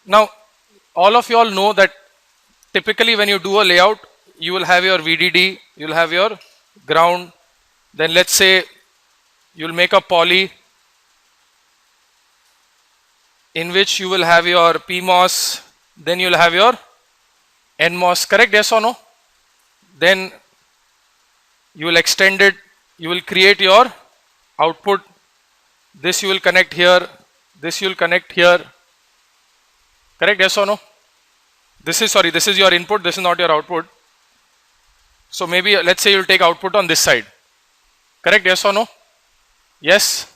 Now, all of you all know that typically when you do a layout, you will have your VDD, you will have your ground, then let's say you'll make a poly in which you will have your PMOS, then you'll have your NMOS, correct? Yes or no? Then you will extend it, you will create your output, this you will connect here, this you will connect here, correct? Yes or no? This is your input, this is not your output. So maybe let's say you'll take output on this side, correct? Yes or no? Yes.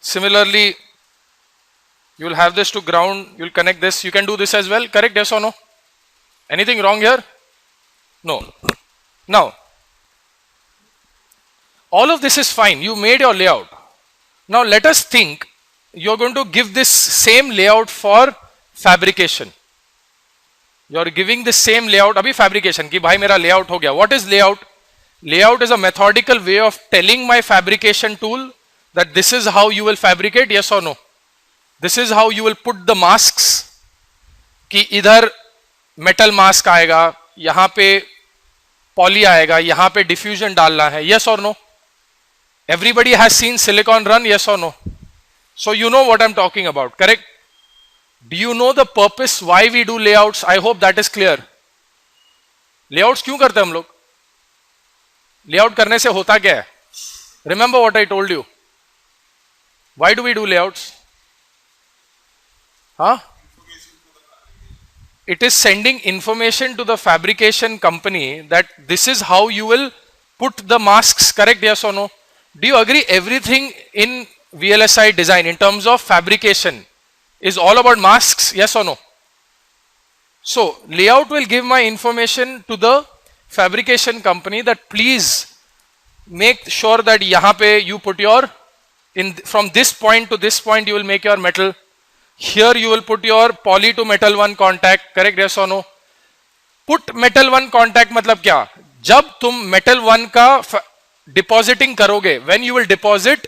Similarly, you will have this to ground, you will connect this, you can do this as well, correct? Yes or no? Anything wrong here? No. Now, all of this is fine, you made your layout. Now let us think, you're going to give this same layout for fabrication. You're giving the same layout, abhi fabrication, ki bhai mera layout ho gaya. What is layout? Layout is a methodical way of telling my fabrication tool that this is how you will fabricate, yes or no? This is how you will put the masks, कि इधर metal mask आएगा, यहाँ पे poly आएगा, यहाँ पे diffusion डालना है, yes or no? Everybody has seen silicon run, yes or no? So you know what I'm talking about, correct? Do you know the purpose why we do layouts? I hope that is clear. Layouts क्यों करते हैं हम लोग? Layout करने से होता क्या है? Remember what I told you. Why do we do layouts? Huh? It is sending information to the fabrication company that this is how you will put the masks, correct? Yes or no? Do you agree everything in VLSI design in terms of fabrication is all about masks, yes or no? So layout will give my information to the fabrication company that please make sure that yahan pe you put your, from this point to this point you will make your metal. Here you will put your poly to metal 1 contact, correct? Yes or no? Put metal 1 contact मतलब क्या? जब तुम metal 1 का depositing करोगे, when you will deposit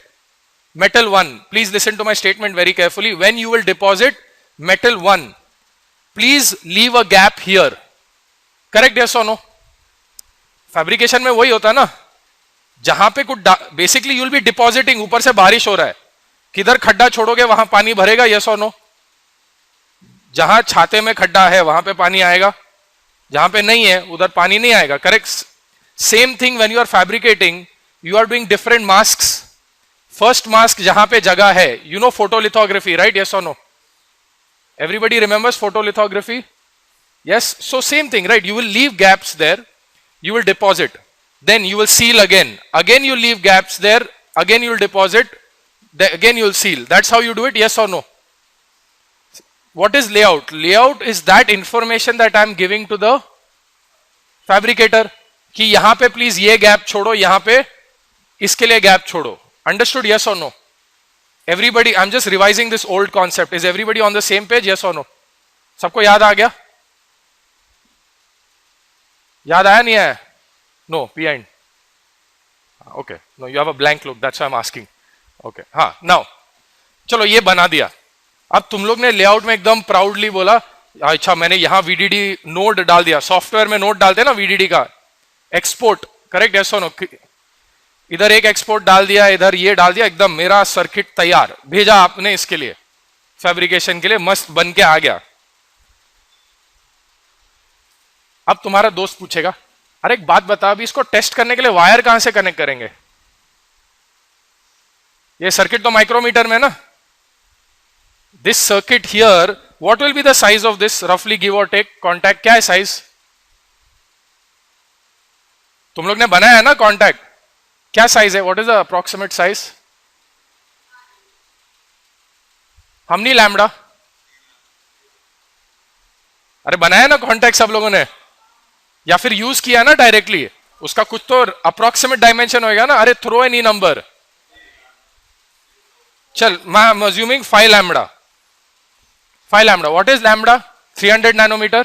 metal 1, please listen to my statement very carefully. When you will deposit metal 1, please leave a gap here, correct? Yes or no? Fabrication में वही होता है ना, जहां पे कुछ basically you will be depositing, ऊपर से बारिश हो रहा है, किधर खड्डा छोड़ोगे वहां पानी भरेगा, yes or no? जहां छाते में खड्डा है वहां पे पानी आएगा, जहां पे नहीं है उधर पानी नहीं आएगा, correct? Same thing when you are fabricating, you are doing different masks. First mask जहां पे जगह है, you know photolithography, right? Yes और no? Everybody remembers photolithography? Yes. So same thing, right? You will leave gaps there, you will deposit, then you will seal again you leave gaps there, again you will deposit, again you will seal. That's how you do it, yes or no? What is layout? Layout is that information that I am giving to the fabricator कि यहां पे please ये gap छोड़ो, यहां पे इसके लिए gap छोड़ो. Understood, yes or no? Everybody, I'm just revising this old concept. Is everybody on the same page, yes or no? सबको याद आ गया? याद आया नहीं आया? No, behind. Okay, no, you have a blank look, that's why I'm asking. Okay, हाँ, now, चलो ये बना दिया. अब तुम लोग ने लेआउट में एकदम प्राउडली बोला, अच्छा मैंने यहां VDD नोड डाल दिया. सॉफ्टवेयर में नोड डालते हैं ना VDD का, export, correct? yes or no? इधर एक एक्सपोर्ट डाल दिया, इधर ये डाल दिया, एकदम मेरा सर्किट तैयार, भेजा आपने इसके लिए फैब्रिकेशन के लिए, मस्त बन के आ गया. अब तुम्हारा दोस्त पूछेगा, अरे एक बात बता, अभी इसको टेस्ट करने के लिए वायर कहां से कनेक्ट करेंगे? ये सर्किट तो माइक्रोमीटर में ना. This circuit here, what will be the size of this, रफली गिव और टेक? कॉन्टैक्ट क्या है साइज? तुम लोग ने बनाया है ना कॉन्टैक्ट, क्या साइज है? What is the approximate size? हम नहीं लैम्बडा, अरे बनाया ना कॉन्टैक्ट सब लोगों ने, या फिर यूज किया ना डायरेक्टली, उसका कुछ तो अप्रोक्सीमेट डायमेंशन होगा ना. अरे थ्रो एनी नंबर, चल मैं assuming 5 lambda. 5 lambda. What is lambda? 300 nanometer,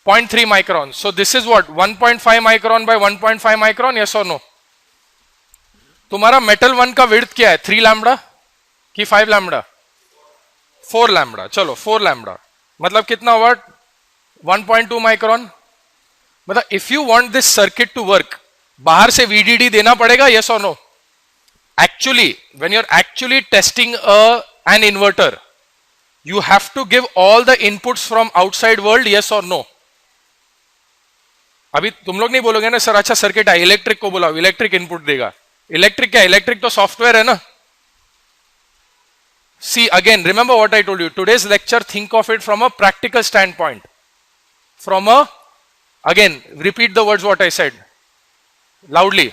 0.3 micron. So this is what, 1.5 micron by 1.5 micron, yes or no? तुम्हारा metal 1 का width क्या है? 3 lambda कि 5 lambda? 4 lambda. चलो 4 lambda. मतलब कितना हुआ? 1.2 माइक्रोन। मतलब if you want this circuit to work, बाहर से VDD देना पड़ेगा, यस और no? Actually when you are actually testing an inverter, you have to give all the inputs from outside world, yes or no? अभी तुम लोग नहीं बोलोगे ना सर अच्छा सर्किट है, इलेक्ट्रिक को बुलाओ, इलेक्ट्रिक इनपुट देगा। इलेक्ट्रिक क्या? इलेक्ट्रिक तो सॉफ्टवेयर है ना। See again, remember what I told you. Today's lecture, think of it from a practical standpoint. From a, again, repeat the words what I said loudly.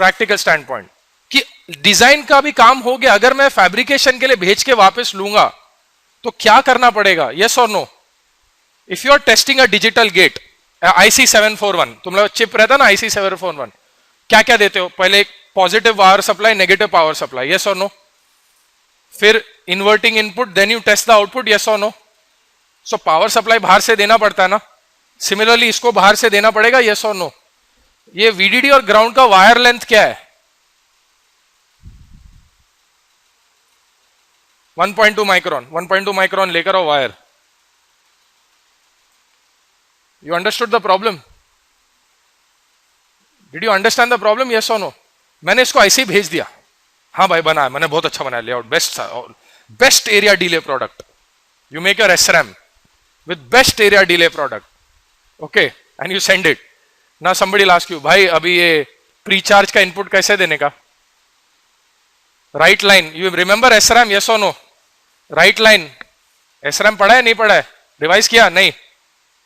Practical standpoint. कि design का भी काम हो गया, अगर मैं फैब्रिकेशन के लिए भेज के वापस लूंगा तो क्या करना पड़ेगा? यस और no? If you are testing a digital gate IC741, तुम लोग चिप रहता ना IC741, क्या क्या देते हो? पहले एक positive power supply, negative power supply, yes और नो? फिर inverting input, then you test the output, yes और नो? सो पावर सप्लाई बाहर से देना पड़ता है ना। सिमिलरली इसको बाहर से देना पड़ेगा, यस और नो? ये VDD और ग्राउंड का वायर लेंथ क्या है? 1.2 माइक्रोन। 1.2 माइक्रोन लेकर आओ wire. You understood the problem? Did you understand the problem, yes और नो? मैंने इसको ऐसे ही भेज दिया, हाँ भाई बनाया मैंने, बहुत अच्छा बनाया, layout best area delay product, you make your SRAM with best area delay product, okay, and you send it. Now somebody will ask you, भाई अभी ये प्री चार्ज का इनपुट कैसे देने का? Right line, you remember SRAM, yes और no? Right line, SRAM पढ़ा है नहीं पढ़ा है? रिवाइज किया नहीं?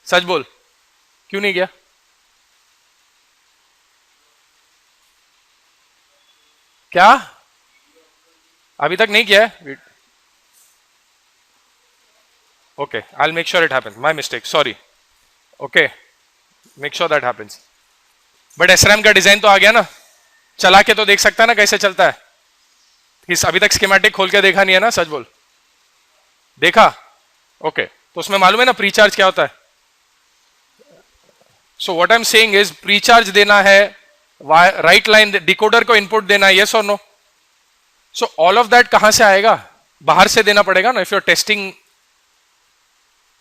सच बोल, क्यों नहीं किया? क्या अभी तक नहीं किया है? Okay, I will make sure it happens, my mistake, sorry, okay, make sure that happens. But SRAM का डिजाइन तो आ गया ना, चला के तो देख सकता है ना कैसे चलता है? अभी तक स्कीमेटिक खोल के देखा नहीं है ना? सच बोल, देखा? ओके, तो उसमें मालूम है ना प्री चार्ज क्या होता है? So what I am saying is pre charge देना है, राइट लाइन डिकोडर को इनपुट देना है, यस और no? So all of that कहां से आएगा? बाहर से देना पड़ेगा ना। If you are testing,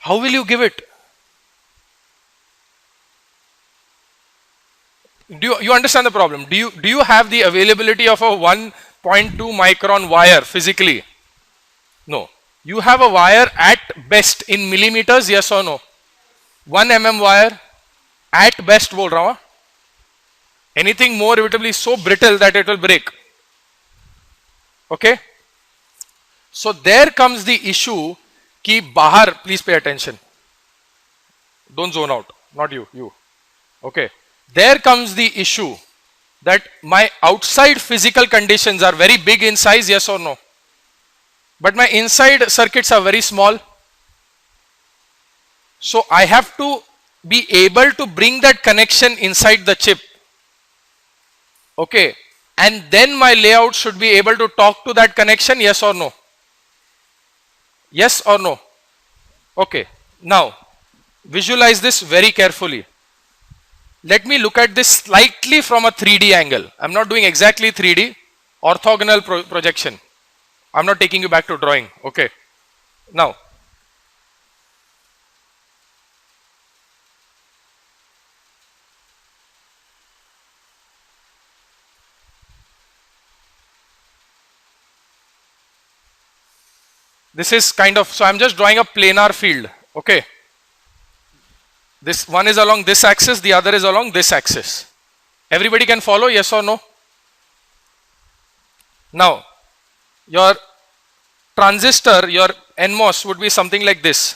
how will you give it? Do you understand the problem? Do you have the availability of a 1.2 micron wire physically? No. You have a wire at best in millimeters, yes or no? 1 mm wire at best बोल रहा हूं। Anything more it will be so brittle that it will break. Okay? So there comes the issue कि बाहर, please pay attention. Don't zone out. Not you. Okay. There comes the issue that my outside physical conditions are very big in size, yes or no? But my inside circuits are very small. So I have to be able to bring that connection inside the chip. Okay. And then my layout should be able to talk to that connection, yes or no? Yes or no? Okay. Now, visualize this very carefully. Let me look at this slightly from a 3D angle. I'm not doing exactly 3D, orthogonal projection. I'm not taking you back to drawing. Okay. Now, this is kind of, so I'm just drawing a planar field. Okay. This one is along this axis, the other is along this axis. Everybody can follow, yes or no? Now, your transistor, your NMOS would be something like this.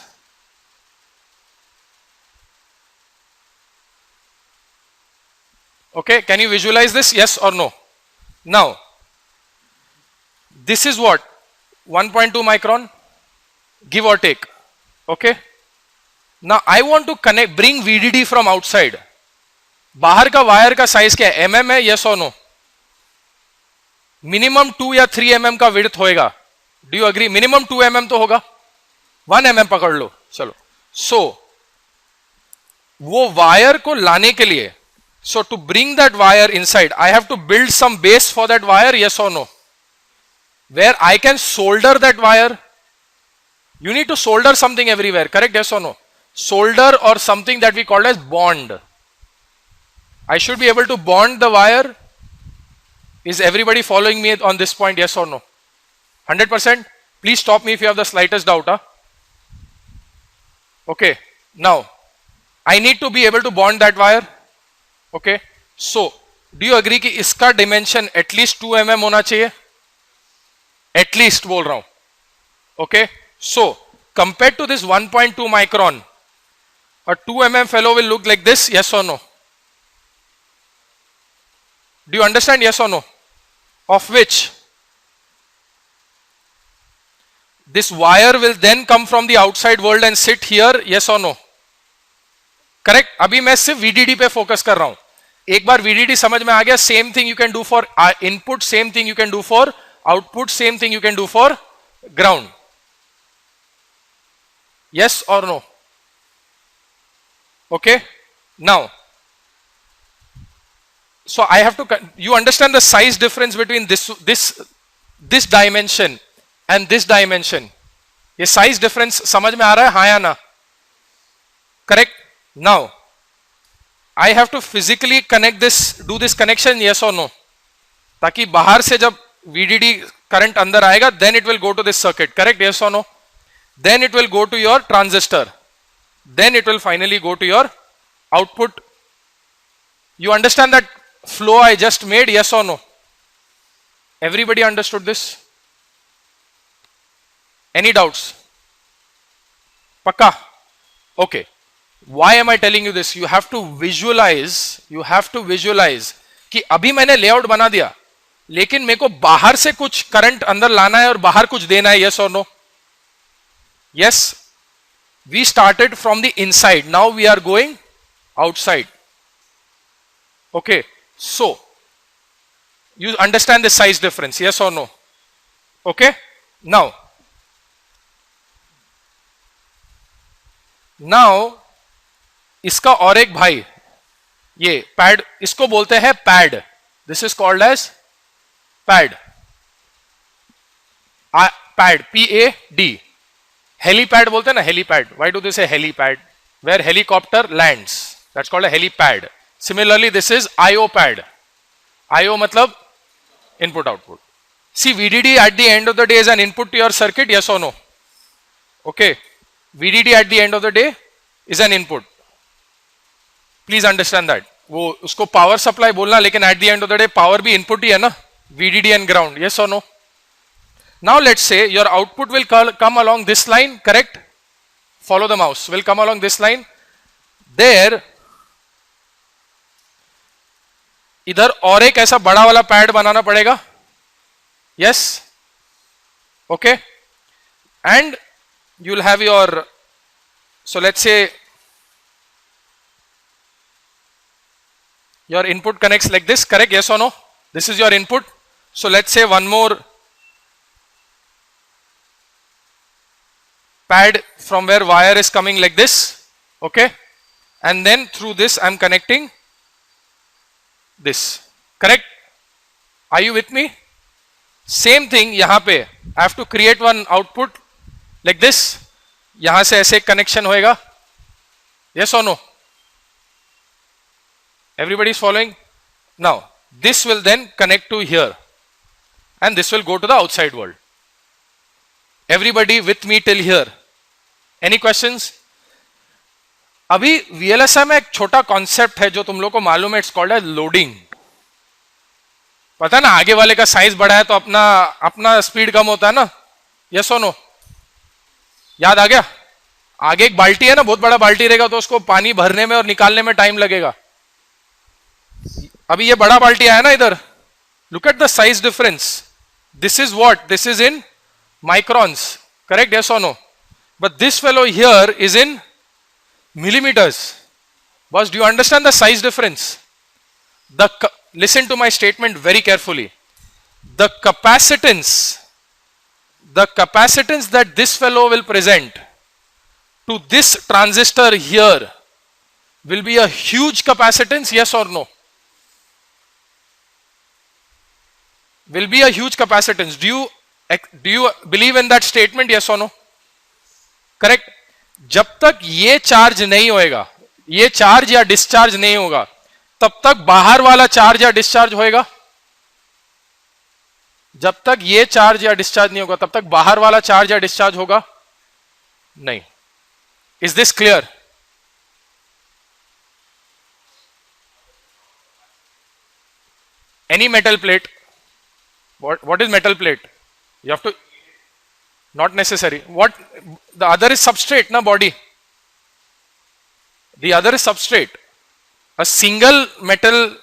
Okay, can you visualize this? Yes or no? Now, this is what? 1.2 micron, give or take. Okay. Now I want to connect, bring VDD from outside. बाहर का wire का size क्या है? mm है, yes or no? Minimum 2 या 3 mm का width होएगा। Do you agree? Minimum 2 mm तो होगा, 1 mm पकड़ लो, चलो। सो वो वायर को लाने के लिए, so to bring that wire inside, I have to build some base for that wire, yes or no? Where I can solder that wire, You need to solder something everywhere, correct? Yes or no? Solder or something that we call as bond. I should be able to bond the wire. Is everybody following me on this point? Yes or no? 100%? Please stop me if you have the slightest doubt. Huh? Okay. Now, I need to be able to bond that wire. Okay. So, do you agree कि इसका dimension at least 2 mm होना चाहिए? At least बोल रहा हूं. Okay. So, compared to this 1.2 micron, a 2 mm fellow will look like this. Yes or no? Do you understand? Yes or no? Of which this wire will then come from the outside world and sit here. Yes or no? Correct? अभी मैं सिर्फ VDD पे focus कर रहा हूं. एक बार VDD समझ में आ गया, same thing you can do for input, same thing you can do for output, same thing you can do for ground. Yes or no? Okay. Now, so I have to. You understand the size difference between this dimension and this dimension? ये size difference समझ में आ रहा है? हाँ या ना? Correct. Now, I have to physically connect this, do this connection. Yes or no? ताकि बाहर से जब VDD current अंदर आएगा, then it will go to this circuit. Correct? Yes or no? Then it will go to your transistor. Then it will finally go to your output. You understand that flow I just made? Yes or no? Everybody understood this? Any doubts? Pakka? Okay. Why am I telling you this? You have to visualize कि अभी मैंने layout बना दिया, लेकिन मेरे को बाहर से कुछ करंट अंदर लाना है और बाहर कुछ देना है. Yes or no? Yes. We started from the inside. Now we are going outside. Okay. So, you understand the size difference? Yes or no? Okay. Now, इसका और एक भाई, ये पैड, इसको बोलते हैं pad. This is called as pad. Pad, PAD. Helipad बोलते हैं ना, helipad. Why do they say helipad? Where helicopter lands, that's called a helipad. Similarly this is IO pad. IO मतलब input output. See, VDD at the end of the day is an input to your circuit. Yes or no? Okay. VDD at the end of the day is an input. Please understand that. वो उसको power supply बोलना, लेकिन at the end of the day power भी input ही है ना, VDD and ground. Yes or no? Now let's say your output will come along this line, correct? Follow the mouse. Will come along this line. There, इधर और एक ऐसा बड़ा वाला pad बनाना पड़ेगा. Yes? Okay? And you'll have your, so let's say your input connects like this, correct? Yes or no? This is your input. So let's say one more pad from where wire is coming like this, okay? And then through this I'm connecting this, correct? Are you with me? Same thing यहाँ पे, I have to create one output like this. यहाँ से ऐसे connection होएगा. Yes or no? Everybody is following? Now, this will then connect to here, and this will go to the outside world. Everybody with me till here? Any questions? अभी VLSI में एक छोटा concept है जो तुम लोग को मालूम है, इट्स कॉल्ड एज लोडिंग. पता ना, आगे वाले का साइज बड़ा है तो अपना स्पीड कम होता है ना. यस और नो? याद आ गया? आगे एक बाल्टी है ना, बहुत बड़ा बाल्टी रहेगा तो उसको पानी भरने में और निकालने में टाइम लगेगा. अभी ये बड़ा बाल्टी आया ना इधर, look at the size difference. This is what? This is in microns, correct? Yes और no? But this fellow here is in millimeters. Boss, do you understand the size difference? Listen to my statement very carefully. The capacitance that this fellow will present to this transistor here will be a huge capacitance. Yes or no? Will be a huge capacitance. Do you believe in that statement? Yes or no? Correct. जब तक ये charge नहीं होएगा, ये charge या discharge नहीं होगा, तब तक बाहर वाला चार्ज या डिस्चार्ज होएगा. जब तक ये चार्ज या डिस्चार्ज नहीं होगा, तब तक बाहर वाला चार्ज या डिस्चार्ज होगा नहीं. Is this clear? Any metal plate, what is metal plate? You have to, not necessary. What, the other is substrate, na body. The other is substrate. A single metal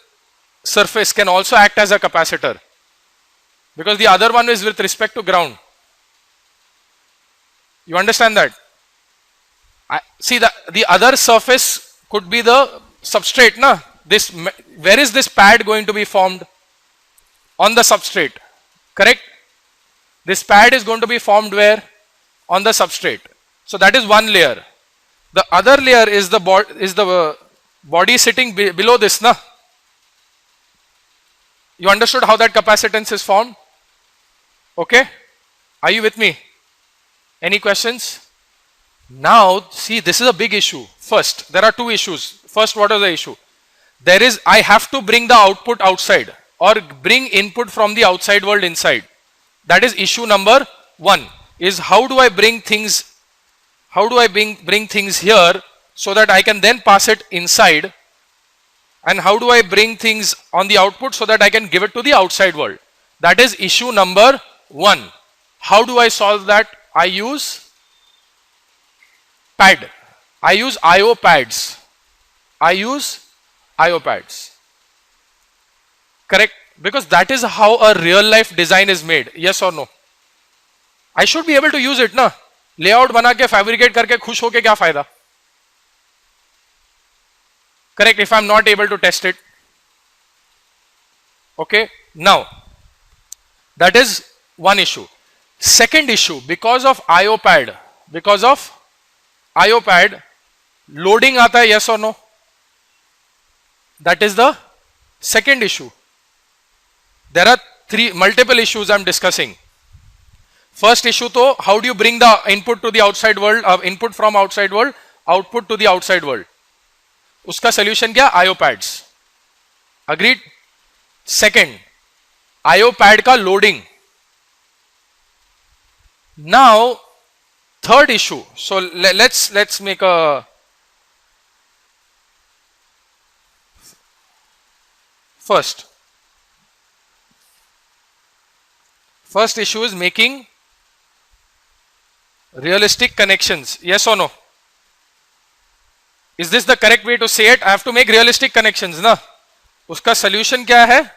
surface can also act as a capacitor, because the other one is with respect to ground. You understand that? See, the other surface could be the substrate, na. This, where is this pad going to be formed? On the substrate, correct? This pad is going to be formed where? On the substrate. So that is one layer. The other layer is the body sitting below this, na? You understood how that capacitance is formed? Okay? Are you with me? Any questions? Now, see, this is a big issue. First, there are two issues. First, what is the issue? There is, I have to bring the output outside, or bring input from the outside world inside. That is issue number one, is how do I bring things here so that I can then pass it inside, and how do I bring things on the output so that I can give it to the outside world. That is issue number one. How do I solve that? I use pad. I use IO pads. Correct? Because that is how a real life design is made. Yes or no? I should be able to use it, na? Layout bana ke, fabricate karke khush hoke kya fayda? Correct? If I am not able to test it. Okay? Now, that is one issue. Second issue, because of IO pad, loading aata hai, yes or no? That is the second issue. There are multiple issues I am discussing. First issue to, how do you bring the input to the outside world, input from outside world, output to the outside world. Uska solution kya? IO pads. Agreed? Second, IO pad ka loading. Now, third issue. So let's make a first issue is making realistic connections. Yes or no? Is this the correct way to say it? I have to make realistic connections, na? Uska solution kya hai?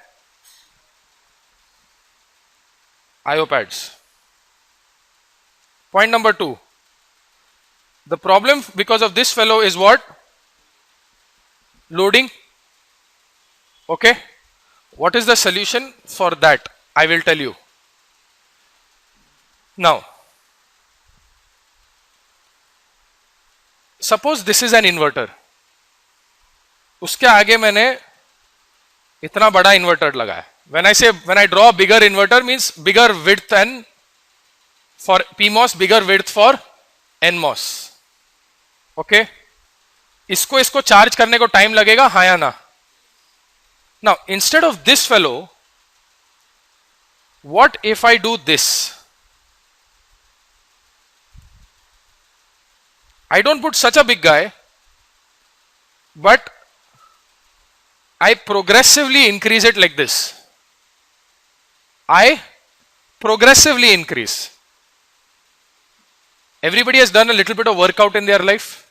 IO pads. Point number two. The problem because of this fellow is what? Loading. Okay. What is the solution for that? I will tell you. Now, suppose this is an inverter. उसके आगे मैंने इतना बड़ा inverter लगाया. When I draw a bigger inverter means bigger width, and for PMOS bigger width for NMOS. Okay. इसको charge करने को time लगेगा, हाँ या ना? Now, instead of this fellow, what if I do this? I don't put such a big guy, but I progressively increase it like this. I progressively increase. Everybody has done a little bit of workout in their life.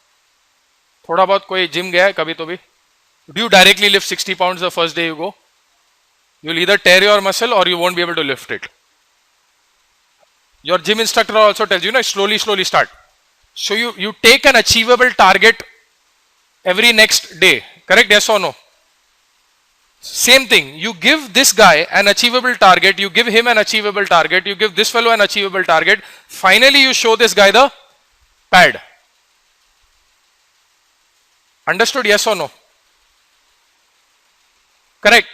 थोड़ा बहुत कोई gym गया है कभी तो भी? Do you directly lift 60 pounds the first day you go? You'll either tear your muscle or you won't be able to lift it. Your gym instructor also tells you, slowly start. So you take an achievable target every next day. Correct? Yes or no? Same thing. You give this guy an achievable target, you give him an achievable target, you give this fellow an achievable target. Finally, you show this guy the pad. Understood? Yes or no? Correct.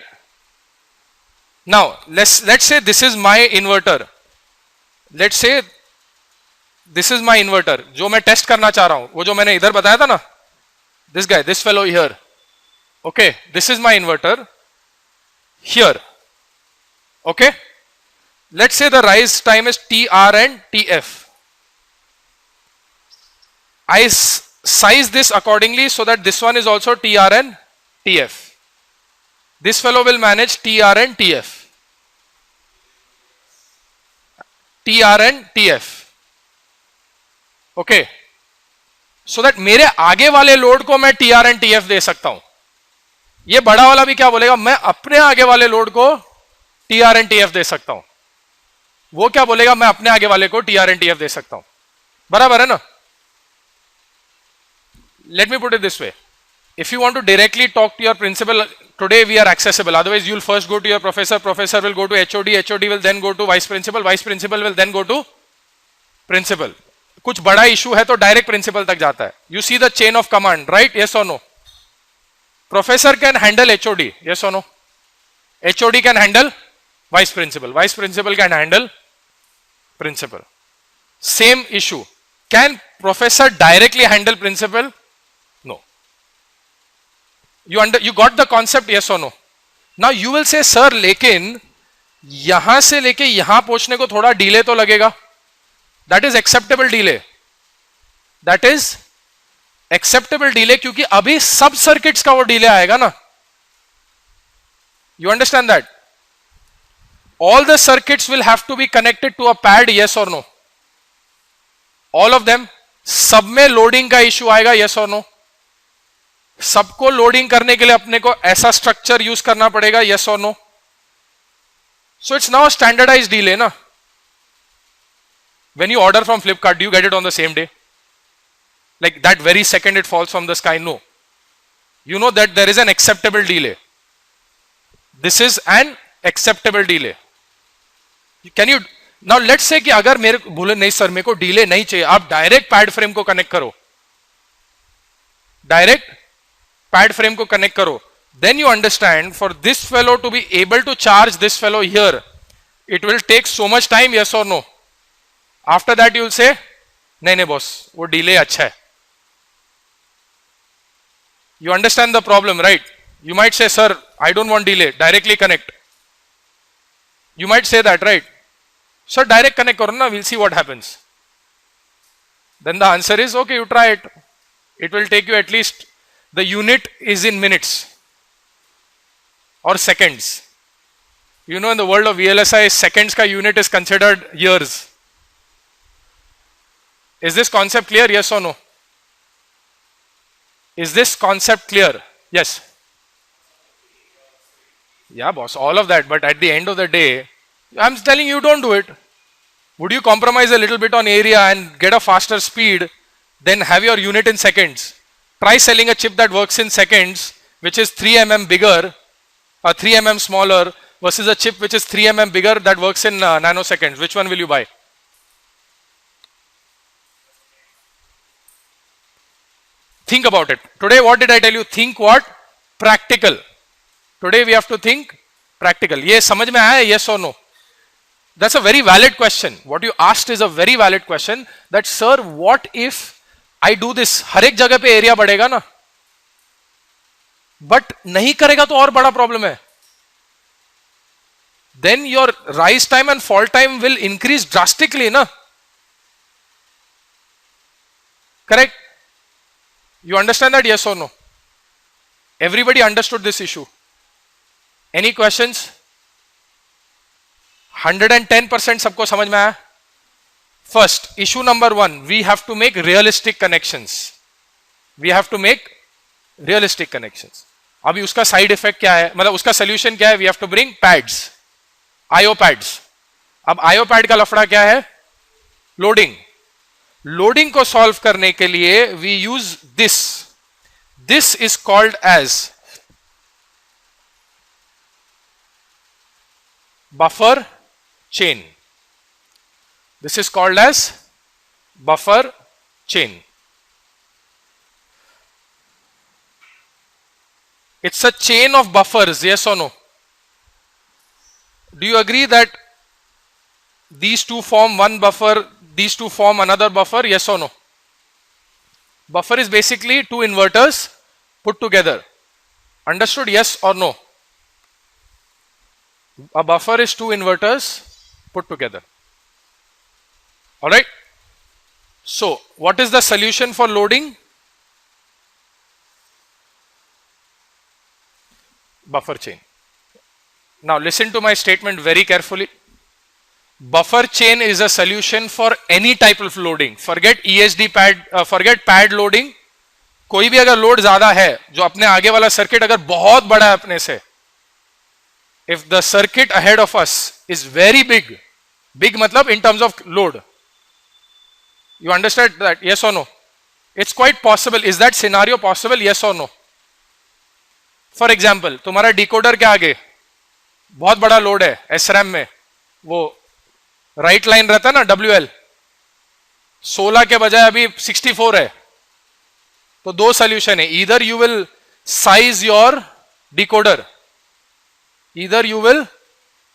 Now, let's say this is my inverter. Let's say this is my inverter, जो मैं test करना चाह रहा हूं, वो जो मैंने इधर बताया था ना, this guy, this fellow here, okay, this is my inverter here, okay. Let's say the rise time is TR and TF. I size this accordingly so that this one is also TR and TF. This fellow will manage TR and TF. TR and TF. Okay. So that मेरे आगे वाले load को मैं TR and TF दे सकता हूं. ये बड़ा वाला भी क्या बोलेगा, मैं अपने आगे वाले लोड को TR and TF दे सकता हूं. वो क्या बोलेगा, मैं अपने आगे वाले को TR and TF दे सकता हूं. बराबर है ना? Let me put it this way. If you want to directly talk to your principal, today we are accessible. Otherwise, you'll first go to your professor. Professor will go to HOD. HOD will then go to vice principal. Vice principal will then go to principal. कुछ बड़ा issue है तो direct principal तक जाता है. You see the chain of command, right? Yes or no? Professor can handle HOD. Yes or no? HOD can handle vice principal. Vice principal can handle principal. Same issue. Can professor directly handle principal? No. You got the concept? Yes or no? Now you will say, sir, लेकिन यहां से लेके यहां पहुंचने को थोड़ा delay तो लगेगा. That is acceptable delay. That is acceptable delay क्योंकि अभी सब सर्किट्स का वो डिले आएगा ना. You understand that? All the circuits will have to be connected to a pad, yes or no? All of them. सब में लोडिंग का इश्यू आएगा, yes or no? सबको लोडिंग करने के लिए अपने को ऐसा स्ट्रक्चर यूज करना पड़ेगा, yes or no? So it's now a standardized delay, na? When you order from Flipkart, do you get it on the same day? Like that very second it falls from the sky? No. You know that there is an acceptable delay. This is an acceptable delay. Can you now let's say कि अगर मेरे को बोले नहीं sir मेरे को delay नहीं चाहिए, आप डायरेक्ट पैड फ्रेम को कनेक्ट करो, डायरेक्ट पैड फ्रेम को कनेक्ट करो, then you understand for this fellow to be able to charge this fellow here, it will take so much time, yes or no? After that you will say नहीं नहीं boss वो delay अच्छा है. You understand the problem, right? You might say, sir, I don't want delay, directly connect. You might say that, right? Sir, direct connect karo na, we'll see what happens. Then the answer is, okay, you try it. It will take you at least, the unit is in minutes or seconds. You know, in the world of VLSI, seconds ka unit is considered years. Is this concept clear? Yes or no? Is this concept clear? Yes. Yeah, boss, all of that. But at the end of the day, I'm telling you, don't do it. Would you compromise a little bit on area and get a faster speed, then have your unit in seconds? Try selling a chip that works in seconds, which is 3 mm bigger, or 3 mm smaller, versus a chip which is 3 mm bigger that works in nanoseconds. Which one will you buy? Think about it. Today, what did I tell you? Think what? Practical. Today we have to think practical. ये समझ में आया? Yes or no? That's a very valid question. What you asked is a very valid question. That sir, what if I do this? हर एक जगह पे area बढ़ेगा ना, but नहीं करेगा तो और बड़ा प्रॉब्लम है. Then your rise time and fall time will increase drastically, na? Correct? You understand that? Yes or no? Everybody understood this issue. Any questions? 110% सबको समझ में आया? First, issue number 1, we have to make realistic connections. We have to make realistic connections. अभी उसका side effect क्या है? मतलब उसका solution क्या है? We have to bring pads, IO pads. अब IO pad का लफड़ा क्या है? Loading. Loading को solve करने के लिए we use this. This is called as buffer chain. This is called as buffer chain. It's a chain of buffers, yes or no? Do you agree that these two form one buffer, these two form another buffer, yes or no? Buffer is basically two inverters put together. Understood? Yes or no? A buffer is two inverters put together. All right. So what is the solution for loading? Buffer chain. Now listen to my statement very carefully. Buffer chain is a solution for any type of loading. Forget ESD pad, forget pad loading. कोई भी अगर load ज्यादा है, जो अपने आगे वाला circuit अगर बहुत बड़ा है अपने से, if the circuit ahead of us is very big, big मतलब in terms of load, you understand that? Yes or no? It's quite possible. Is that scenario possible? Yes or no? For example, तुम्हारा decoder के आगे बहुत बड़ा load है SRAM में, वो right line रहता है ना WL, 16 के बजाय अभी 64 है, तो दो सोल्यूशन है. Either you will size your decoder, either you will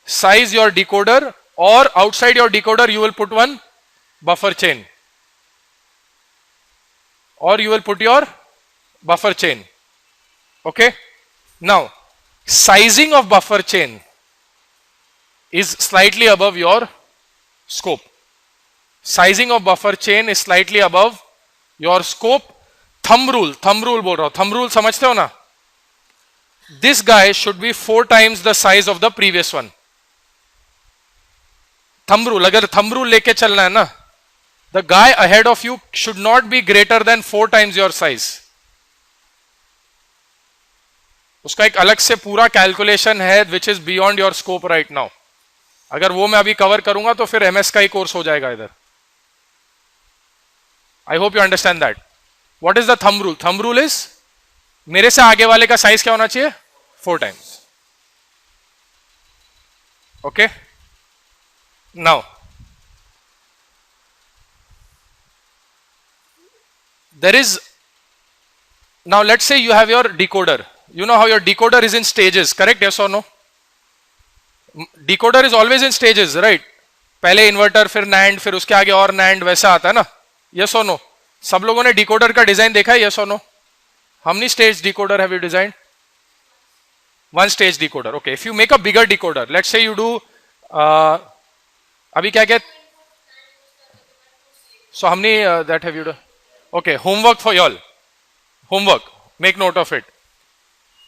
size your decoder, और outside your decoder you will put one buffer chain, or you will put your buffer chain. Okay. Now, sizing of buffer chain is slightly above your scope. Sizing of buffer chain is slightly above your scope. Thumb rule बोल रहा हूं. Thumb rule समझते हो ना? This guy should be 4 times the size of the previous one. Thumb rule, अगर thumb rule लेके चलना है ना, the guy ahead of you should not be greater than 4 times your size. उसका एक अलग से पूरा कैलकुलेशन है which is beyond your scope right now. अगर वो मैं अभी कवर करूंगा तो फिर MS का ही कोर्स हो जाएगा इधर. I hope you understand that. What is the thumb rule? Thumb rule is मेरे से आगे वाले का साइज क्या होना चाहिए? 4 times. Okay. Now, there is, now let's say you have your decoder. You know how your decoder is in stages, correct? Yes or no? Decoder is always in stages, right? पहले inverter, फिर NAND, फिर उसके आगे और NAND, वैसा आता है ना? Yes or no? सब लोगों ने डिकोडर का डिजाइन देखा है? Yes or no? How many stage decoder have you designed? One stage decoder. Okay. If you make a bigger decoder, let's say you do, अभी क्या क्या? So how many that have you done? Okay. Homework for y'all. Homework. Make note of it.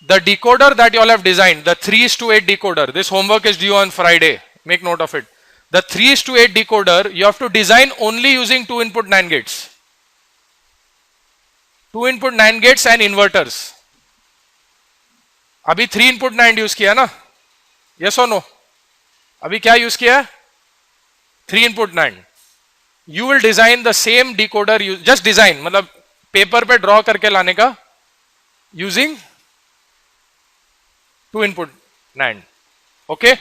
The decoder that y'all have designed, the 3:8 decoder. This homework is due on Friday. Make note of it. The 3:8 decoder, you have to design only using 2 input NAND gates. 2 input NAND gates and inverters. अभी 3 input NAND use किया ना? Yes or no? अभी क्या use किया? 3 input NAND. You will design the same decoder, just design, मतलब paper पे draw करके लाने का, using 2 input NAND. Okay?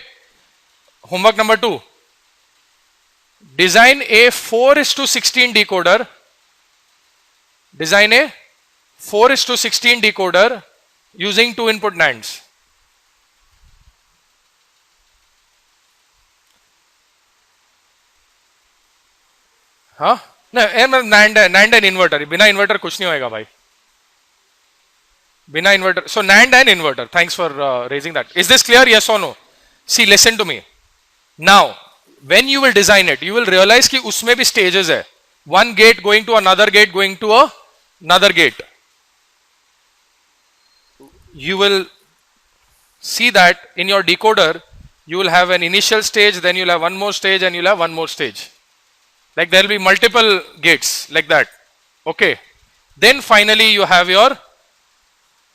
Homework number 2. Design a 4:16 decoder. Design a 4:16 decoder using 2 input NANDs. हाँ NAND and inverter. बिना inverter कुछ नहीं होएगा भाई. बिना inverter. So NAND and inverter. Thanks for raising that. Is this clear? Yes or no? See, listen to me. Now, when you will design it, you will realize कि उसमें भी stages है. One gate going to another gate going to another gate. You will see that in your decoder, you will have an initial stage, then you'll have one more stage, and you'll have one more stage. Like there will be multiple gates like that. Okay. Then finally you have your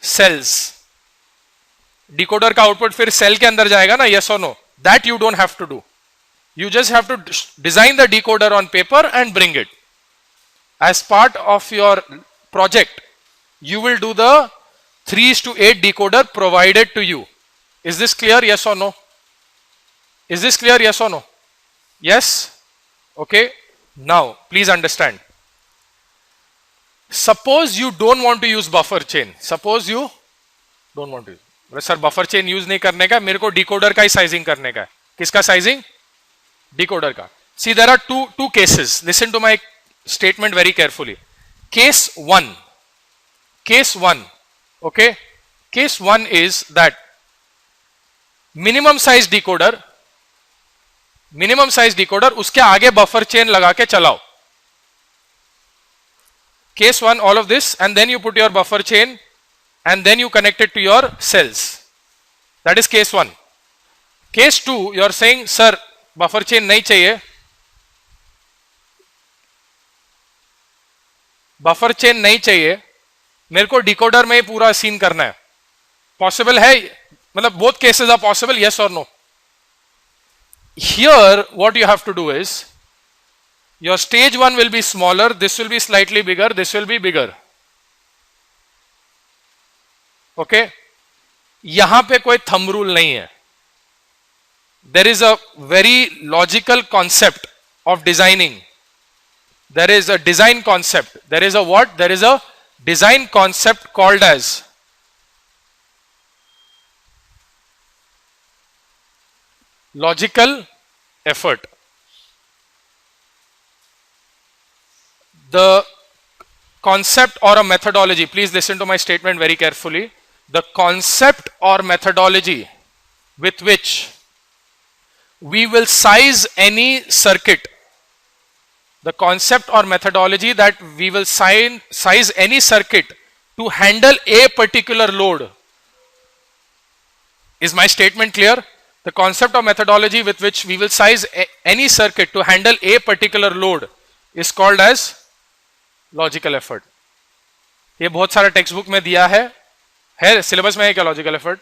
cells. Decoder का output फिर cell के अंदर जाएगा ना? Yes or no? That you don't have to do. You just have to design the decoder on paper and bring it. As part of your project, you will do the 3:8 decoder provided to you. Is this clear? Yes or no? Is this clear? Yes or no? Yes? Okay. Now, please understand. Suppose you don't want to use buffer chain. Suppose you don't want to use. Sir, buffer chain use नहीं करने का, मेरे को decoder का ही sizing करने का है. किसका sizing? Decoder का. See, there are two cases. Listen to my statement very carefully. Case one. Okay. Case one is that minimum size decoder, उसके आगे buffer chain लगा के चलाओ. Case one, all of this, and then you put your buffer chain and then you connect it to your cells. That is case one. Case two, you are saying, sir, buffer chain नहीं चाहिए. Buffer chain नहीं चाहिए, मेरे को decoder में ही पूरा scene करना है. पॉसिबल है, मतलब both cases are possible, yes और no. Here what you have to do is, your stage one will be smaller, this will be slightly bigger, this will be bigger. Okay, यहां पे कोई thumb rule नहीं है. There is a very logical concept of designing. There is a design concept. There is a what? There is a design concept called as logical effort. The concept or a methodology, please listen to my statement very carefully. The concept or methodology with which we will size any circuit, the concept or methodology that we will size any circuit to handle a particular load. Is my statement clear? The concept or methodology with which we will size any circuit to handle a particular load is called as logical effort. ये बहुत सारा text book में दिया है syllabus में है क्या logical effort?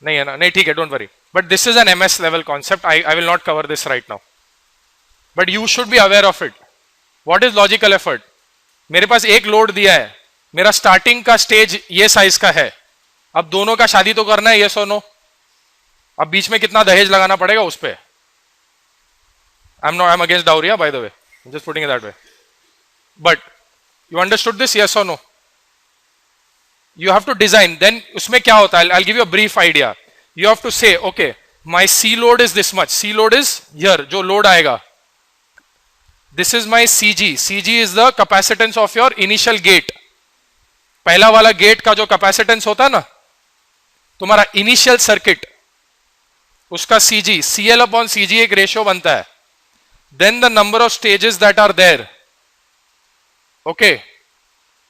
नहीं है ना? नहीं, ठीक है, don't worry. But this is an MS level concept. I will not cover this right now. But you should be aware of it. What is logical effort? मेरे पास एक लोड दिया है, मेरा स्टार्टिंग का स्टेज ये साइज का है, अब दोनों का शादी तो करना है, yes or no? अब बीच में कितना दहेज लगाना पड़ेगा उस पे? I'm against dowry, by the way. I'm just putting it that way. But you understood this, yes or no? You have to design. Then उसमें क्या होता है? I'll give you a brief idea. You have to say, okay, my C load is this much. C load is here, जो load आएगा. This is my CG. CG is the capacitance of your initial gate. पहला वाला gate का जो capacitance होता है ना, तुम्हारा इनिशियल सर्किट, उसका CG, CL upon CG एक रेशियो बनता है. Then the number of stages that are there. Okay.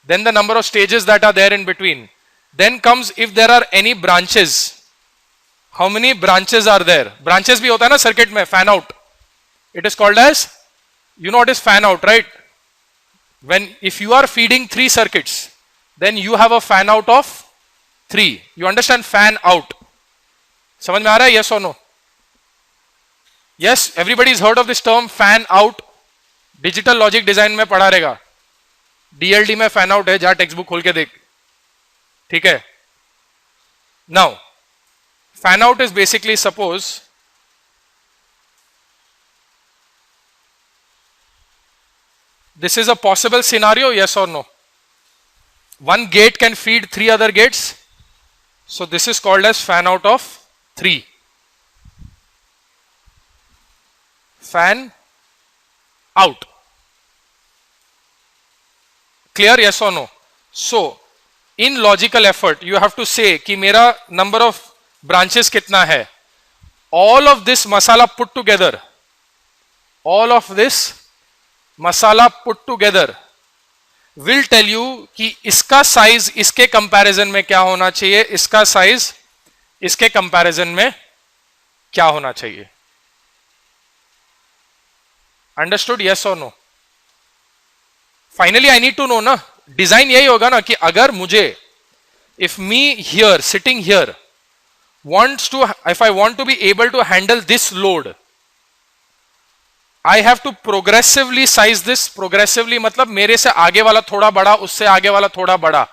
Then the number of stages that are there in between. Then comes if there are any branches. How many branches are there? Branches भी होता है ना circuit में, fan out. It is called as, you know what is fan out, right? When if you are feeding 3 circuits, then you have a fan out of 3. You understand fan out? समझ में आ रहा है, yes or no? Yes, everybody has heard of this term fan out. Digital logic design में पढ़ा रहेगा. DLD में fan out है, जा टेक्स्ट बुक खोल के देख. ठीक है. Now fan out is basically, suppose this is a possible scenario, yes or no? One gate can feed 3 other gates, so this is called as fan out of 3. Fan out. Clear, yes or no? So in logical effort you have to say कि मेरा number of branches कितना है. All of this masala put together, all of this masala put together will tell you कि इसका size इसके comparison में क्या होना चाहिए, इसका साइज इसके कंपैरिजन में क्या होना चाहिए. अंडरस्टूड, यस और no? Finally I need to know ना, डिजाइन यही होगा ना कि अगर मुझे, if me here sitting here wants to, if I want to be able to handle this load, I have to progressively size this. Progressively मतलब मेरे से आगे वाला थोड़ा बड़ा, उससे आगे वाला थोड़ा बड़ा.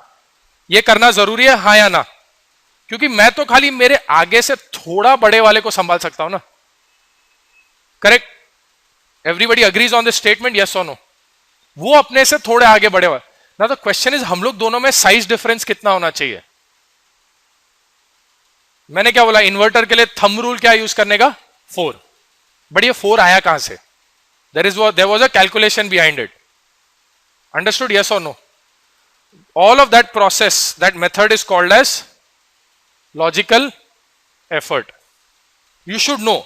ये करना जरूरी है, हाँ या ना? क्योंकि मैं तो खाली मेरे आगे से थोड़ा बड़े वाले को संभाल सकता हूं ना. Correct? Everybody agrees on this statement, yes और नो? वो अपने से थोड़े आगे बढ़े हुए. ना द क्वेश्चन इज, हम लोग दोनों में साइज डिफरेंस कितना होना चाहिए? मैंने क्या बोला, इन्वर्टर के लिए थंब रूल क्या यूज करने का? 4. बट ये 4 आया कहां से? There was a calculation behind it. Understood? Yes और no? All of that process, that method is called as logical effort. You should know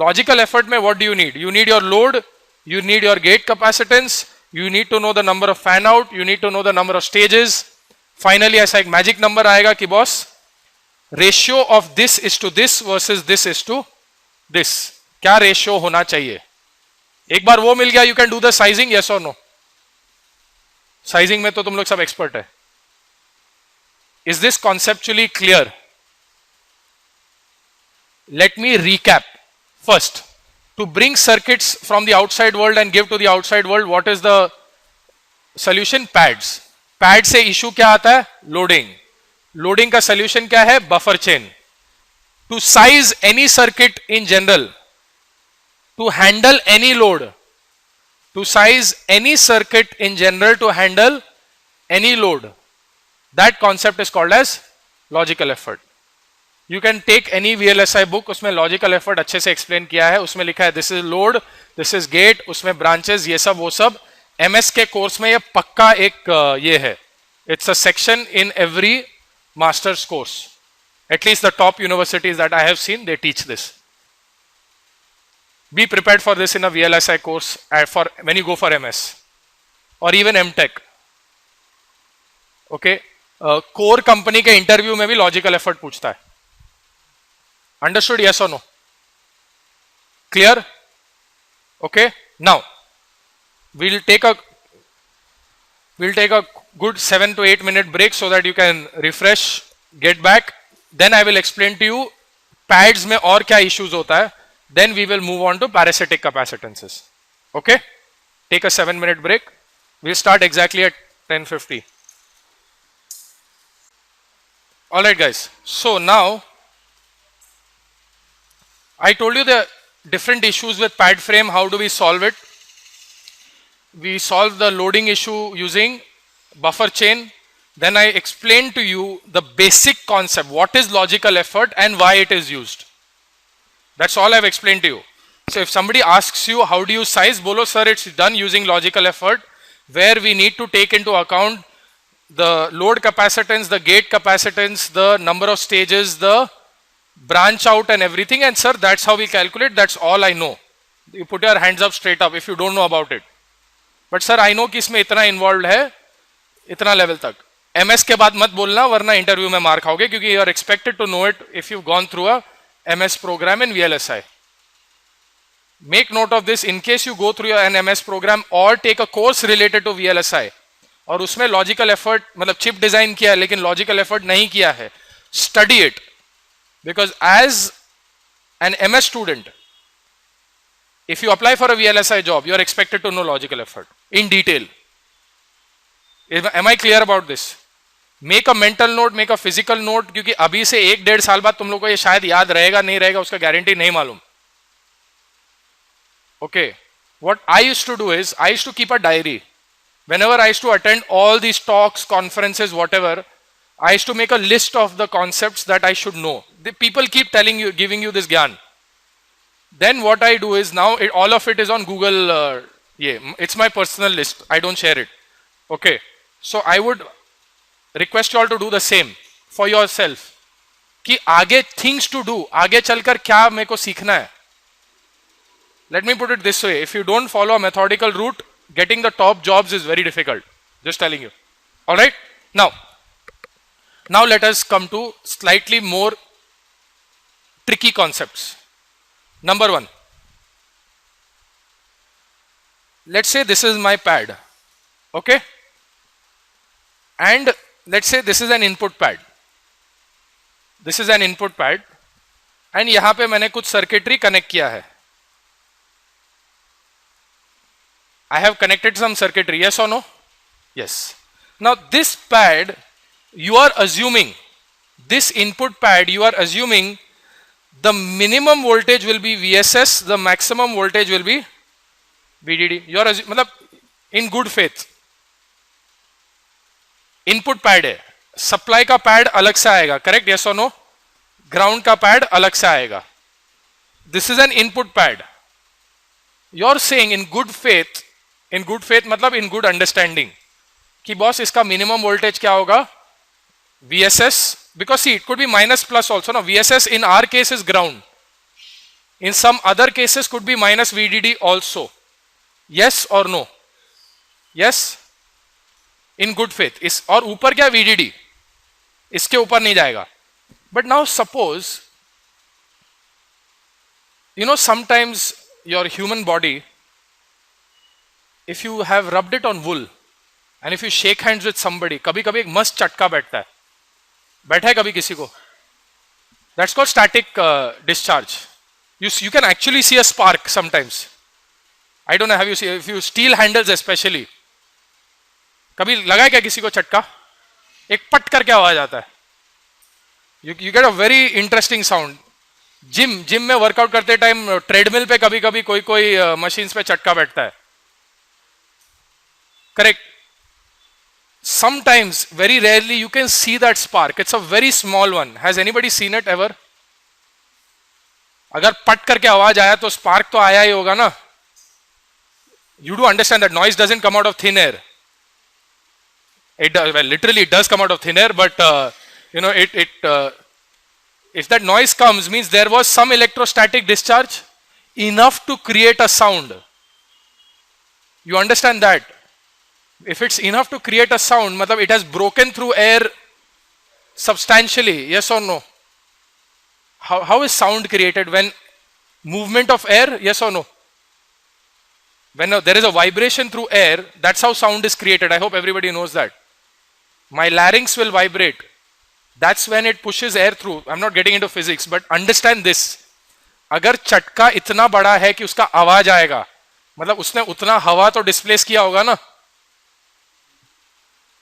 logical effort mein what do you need? You need your load, you need your gate capacitance, you need to know the number of fan out, you need to know the number of stages. Finally ऐसा एक magic number आएगा कि boss ratio of this is to this versus this is to this, क्या ratio होना चाहिए? एक बार वो मिल गया, you can do the sizing. Yes or no? Sizing में तो तुम लोग सब एक्सपर्ट है. Is this conceptually clear? Let me recap. First, to bring circuits from the outside world and give to the outside world, what is the solution? Pads. Pad से issue क्या आता है? लोडिंग. लोडिंग का solution क्या है? Buffer chain. To size any circuit in general, to handle any load, to size any circuit in general to handle any load, that concept is called as logical effort. You can take any VLSI book, उसमें logical effort अच्छे से explain किया है. उसमें लिखा है this is load, this is gate, उसमें branches, ये सब वो सब. MS के कोर्स में ये पक्का एक ये है. It's a section in every master's course. At least the top universities that I have seen, they teach this. Be prepared for this in a VLSI course for when you go for MS or even MTech. Okay, core company के interview में भी logical effort पूछता है. Understood? Yes और no? Clear? Okay, now we'll take a good 7 to 8 minute break so that you can refresh, get back. Then I will explain to you pads में और क्या issues होता है. Then we will move on to parasitic capacitances. Okay? Take a 7-minute break. We'll start exactly at 10:50. All right, guys. So now, I told you the different issues with pad frame. How do we solve it? We solve the loading issue using buffer chain. Then I explained to you the basic concept. What is logical effort and why it is used. That's all I've explained to you. So if somebody asks you how do you size, bolo sir, it's done using logical effort, where we need to take into account the load capacitance, the gate capacitance, the number of stages, the branch out and everything. And sir, that's how we calculate. That's all I know. You put your hands up straight up if you don't know about it. But sir, I know कि इसमें इतना involved है, इतना level तक. MS के बाद मत बोलना वरना इंटरव्यू में मार खाओगे, क्योंकि you are expected to know it if you've gone through a MS program in VLSI. Make note of this in case you go through an MS program or take a course related to VLSI और उसमें logical effort मतलब chip design किया है लेकिन logical effort नहीं किया है. Study it, because as an MS student, if you apply for a VLSI job, you are expected to know logical effort in detail. Am I clear about this? Make a mental note, make a physical note, क्योंकि अभी से 1-1.5 साल बाद तुम लोग को ये शायद याद रहेगा नहीं रहेगा उसका गारंटी नहीं मालूम. Okay, what I used to do is I used to keep a diary. Whenever I used to attend all these talks, conferences, whatever, I used to make a list of the concepts that I should know. The people keep telling you, giving you this gyan. Then what I do is now all of it is on Google. It's my personal list. I don't share it. Okay. So I would request you all to do the same for yourself. कि आगे things to do, आगे चलकर क्या मेरे को सीखना है. Let me put it this way. If you don't follow a methodical route, getting the top jobs is very difficult. Just telling you. All right. Now let us come to slightly more tricky concepts. Number 1. Let's say this is my pad. Okay. And let's say this is an input pad. This is an input pad. And यहां पे मैंने कुछ circuitry connect किया है. I have connected some circuitry. Yes or no? Yes. Now this pad, you are assuming, this input pad, you are assuming the minimum voltage will be VSS, the maximum voltage will be VDD. You are assuming, in good faith. Input pad है, supply का pad अलग से आएगा, correct? Yes or no? Ground का pad अलग से आएगा. This is an input pad. you're saying in good faith, मतलब in good understanding कि बॉस इसका minimum voltage क्या होगा, VSS, because see it could be minus plus also, no, VSS in our case is ground, in some other cases could be minus VDD also, yes or no, yes, in good faith is, और ऊपर क्या VDD, इसके ऊपर नहीं जाएगा. But now suppose, you know, sometimes your human body, if you have rubbed it on wool and if you shake hands with somebody, कभी कभी एक मस्त चटका बैठता है, बैठा है कभी किसी को, that's called static discharge. You can actually see a spark sometimes. I don't know, have you seen, if you steel handles especially, कभी लगा है क्या किसी को चटका, एक पट करके आवाज आता है, you get a very interesting sound. Gym में वर्कआउट करते टाइम ट्रेडमिल पे कभी कभी कोई मशीन्स पे चटका बैठता है, correct. Sometimes, very rarely, you can see that spark. It's a very small one. Has anybody seen it ever? अगर पट करके आवाज आया तो स्पार्क तो आया ही होगा ना. You do understand that noise doesn't come out of thin air. It does, well, literally it does come out of thin air, but you know, if that noise comes, means there was some electrostatic discharge enough to create a sound. You understand that? If it's enough to create a sound, matlab it has broken through air substantially, yes or no? How is sound created? When movement of air, yes or no? When there is a vibration through air, that's how sound is created. I hope everybody knows that. My larynx will vibrate. That's when it pushes air through. I'm not getting into physics, but understand this. अगर चटका इतना बड़ा है कि उसका आवाज आएगा, मतलब उसने उतना हवा तो डिस्प्लेस किया होगा ना,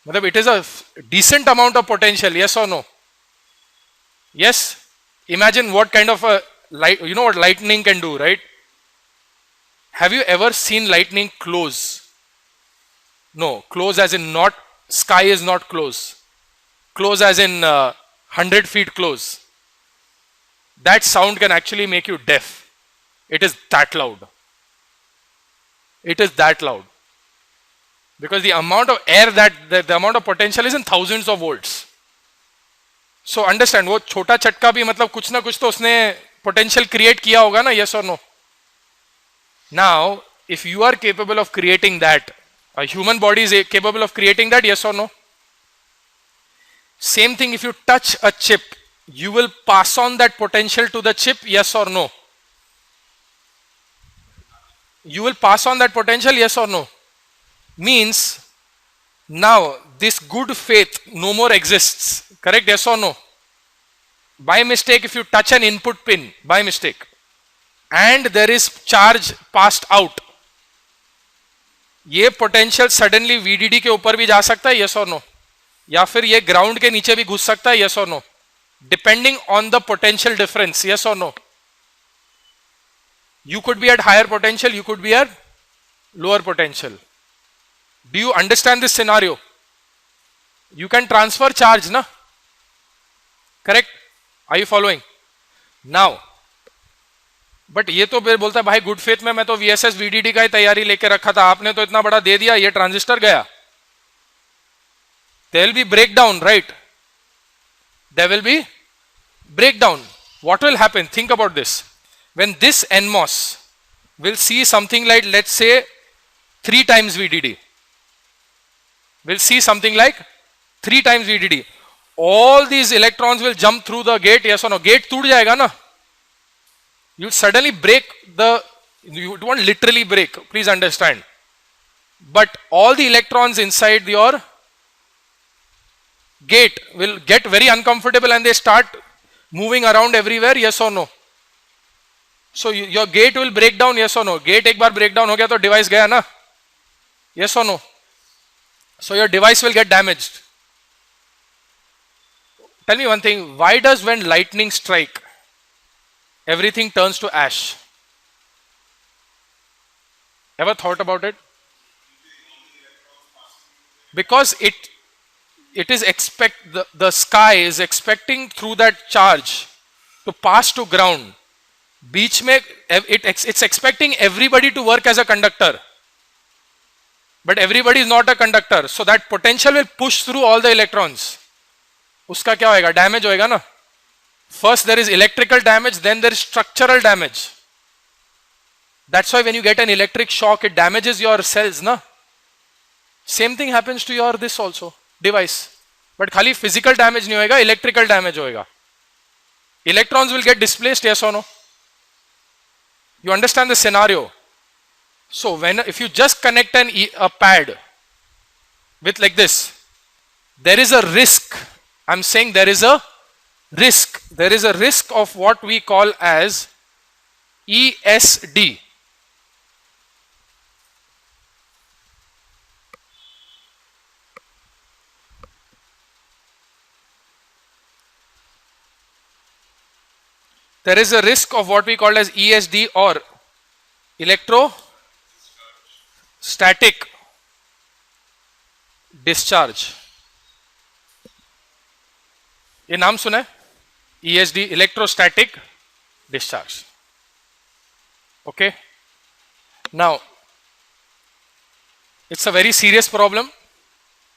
मतलब it is a decent amount of potential, yes or no? Yes. Imagine what kind of a light, you know what lightning can do, right? Have you ever seen lightning close? No, close as in not, sky is not close. Close as in 100 feet close. That sound can actually make you deaf. It is that loud. It is that loud. Because the amount of air the amount of potential is in thousands of volts. So understand, वो छोटा चटका भी मतलब कुछ ना कुछ तो उसने potential create किया होगा ना, yes or no? Now, if you are capable of creating that, a human body is capable of creating that, yes or no? Same thing, if you touch a chip, you will pass on that potential to the chip, yes or no? You will pass on that potential, yes or no? Means, now this good faith no more exists, correct, yes or no? By mistake, if you touch an input pin, by mistake, and there is charge passed out, ये potential suddenly VDD के ऊपर भी जा सकता है, yes or no? या फिर ये ground के नीचे भी घुस सकता है, yes or no? Depending on the potential difference, yes or no? You could be at higher potential, you could be at lower potential. Do you understand this scenario? You can transfer charge, na? Correct? Are you following? Now, but ये तो फिर बोलता है भाई good faith में मैं तो VSS VDD का ही तैयारी लेके रखा था, आपने तो इतना बड़ा दे दिया, ये ट्रांजिस्टर गया. There will be breakdown, right? There will be breakdown. What will happen? Think about this. When this NMOS will see something like, let's say, 3 times VDD. We'll see something like 3 times VDD. All these electrons will jump through the gate, yes or no? Gate टूट जाएगा ना? You suddenly break the, you don't literally break, please understand. But all the electrons inside your gate will get very uncomfortable and they start moving around everywhere, yes or no? So your gate will break down, yes or no? Gate एक बार break down हो गया तो device गया ना? Yes or no? So your device will get damaged. Tell me one thing, why does when lightning strike, everything turns to ash? Ever thought about it? Because it is the sky is expecting through that charge to pass to ground. बीच में it's expecting everybody to work as a conductor, but everybody is not a conductor, so that potential will push through all the electrons. उसका क्या होएगा? Damage होएगा ना. First there is electrical damage, then there is structural damage. That's why when you get an electric shock, it damages your cells, na? Same thing happens to your this also device, but खाली physical damage नहीं होएगा, electrical damage होएगा. Electrons will get displaced, yes or no? You understand the scenario? So if you just connect a pad with like this, there is a risk. I'm saying there is a risk. There is a risk of what we call as ESD. There is a risk of what we call as ESD or electrostatic discharge. ये नाम सुना है? ESD, electrostatic discharge. Okay. Now, it's a very serious problem,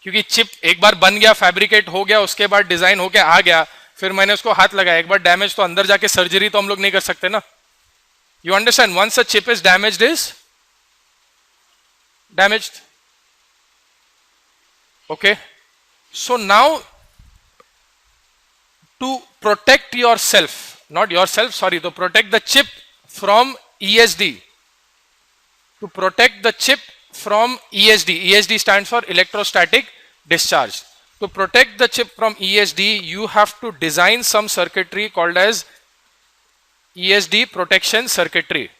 क्योंकि chip एक बार बन गया, fabricate हो गया, उसके बाद डिजाइन होके आ गया, फिर मैंने उसको हाथ लगाया, एक बार डैमेज तो अंदर जाके सर्जरी तो हम लोग नहीं कर सकते ना. You understand? Once a chip is damaged, okay. So now, to protect yourself, not yourself, sorry, to protect the chip from ESD, to protect the chip from ESD stands for electrostatic discharge. To protect the chip from ESD, you have to design some circuitry called as ESD protection circuitry.